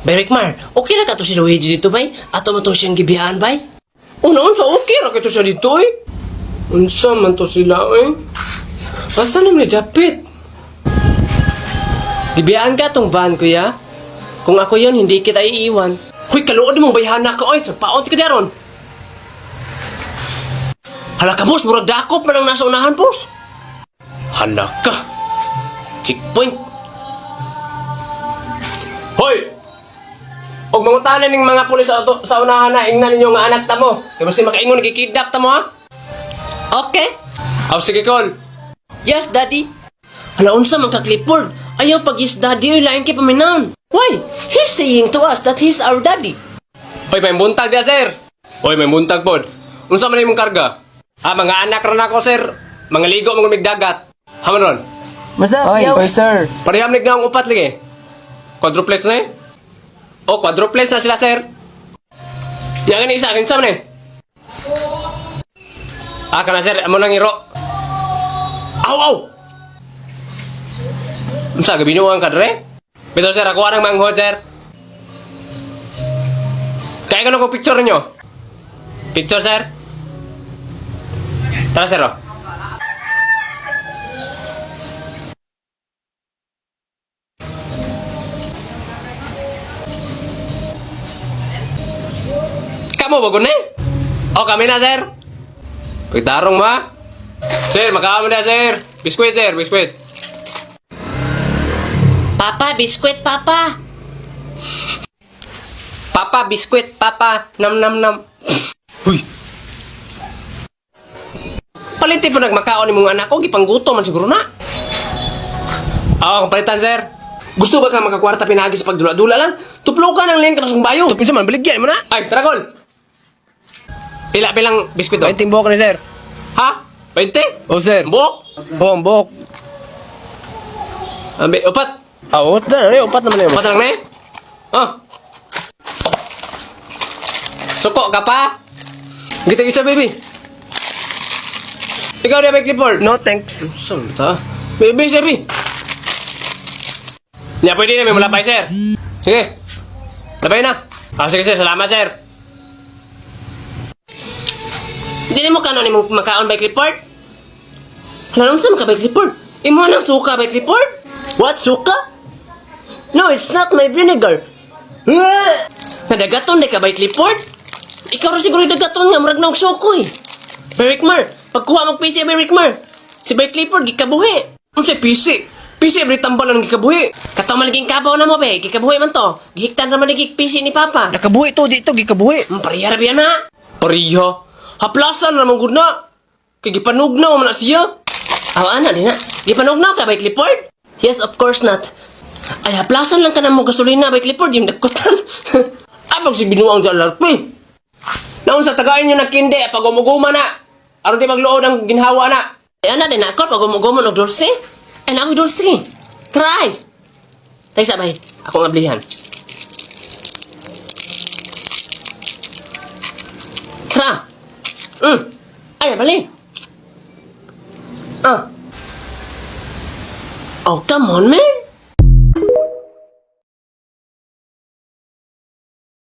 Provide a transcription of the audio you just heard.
Berikmar, okay ra ka to si Luigi dito, bay? Ato mo to siyang gibiyahan, bay? Unsa okay ra kito siya dito eh. Unsa man to sila eh. Asa naman ni Dapit? Gibiyahan ka tong van, kuya? Kung ako yon hindi kita iiwan. Huy, kaluod mong bayhana ka oy. Sa paot ka daron. Hala ka, boss, murag dakop man ang nasa unahan, boss. Hala ka. Checkpoint. Hoy! Og mangutanan ning mga pulis sa unahan na ingnan ninyo nga anak ta mo. Kay basta makaingon gikidnap ta mo ha. Okay. Aw sige kon. Yes, daddy. Hala, unsa man ka, Clifford? Ayaw pag his daddy, lain kay paminaon. Why? He's saying to us that he's our daddy. Hoy, may buntag dia sir. Hoy, may buntag pod. Unsa man imong karga? Mga anak ra nako sir. Mga ligo mga migdagat. Haman ron. What's up, yo? Oy, sir. Pareham nig na ang upat lagi. Quadruplets na eh. Oh, quadruplets na sila sir. Nya gani isa kinsa man eh. Kana sir, amo nang iro. Aw aw. Unsa gabinuang ka dre? Bito sir, ako anang manghod sir. Kaya ka ko picture ninyo? Picture sir? Tara sir oh. Kamu bago na eh? Oh, kami na sir. Pagdarong ma. Sir, makaamo na sir. Biskwit sir, biskwit. Papa, biskwit, papa. Papa, biskwit, papa. Nam, nam, nam. Huy. Paliti po nagmakaon ni mong anak ko. Gipangguto man siguro na. Oo, palitan sir. Gusto ba ka makakwarta pinagi sa pagdula-dula lang? Tuplo ka ng link ka ng bayo. Tapos naman, baligyan mo na. Ay, tara, Pilang biskwit to? 20 buhok ni sir. Ha? 20? Oh, sir. Buhok? Oh, buhok. Upat. Upat na. Upat naman yun. Upat lang na eh. Oh. Suko ka pa? Gita-gisa, baby. Ikaw na, may Clifford. No, thanks. Saan ta? Baby, sabi. Nya, pwede na, may mulapay, sir. Sige. Labay na. Sige, sir. Salamat, sir. Hindi mo kanon imong makaon by Clifford? Hala, unsa man ka by Clifford? Imo nang suka by Clifford? What, suka? No, it's not my vinegar. Nadagaton di ka by Clifford? Ikaw rin siguro dagaton nga, murag na og suko eh. Berikmar, pagkuha mong PC Berikmar, si by Clifford gikabuhi. Unsa PC? PC every tambalan gikabuhi. Kataw maliging kabaw na mo, be. Gikabuhi man to. Gihiktan naman naging PC ni Papa. Nakabuhi to, dito, gikabuhi. Pariyara biya na. Pariha. Haplasan naman gud na. Kay gipanugnaw man na siya. Ana, di na. Gipanugnaw ka by Clifford? Yes, of course not. Ay, haplasan lang ka na mo gasolina by Clifford, yung nagkutan. Abang si binuang sa larpi. Naon sa tagain nyo na kindi, pag umuguma na. Aron tayo magluod ang ginhawa na. Ay, ana din ako, pag umugumon og dulce. Ay, nakoy dulce. Try. Tayo sabay, akong ablihan. Tara. Ay, bali. Oh, come on, man.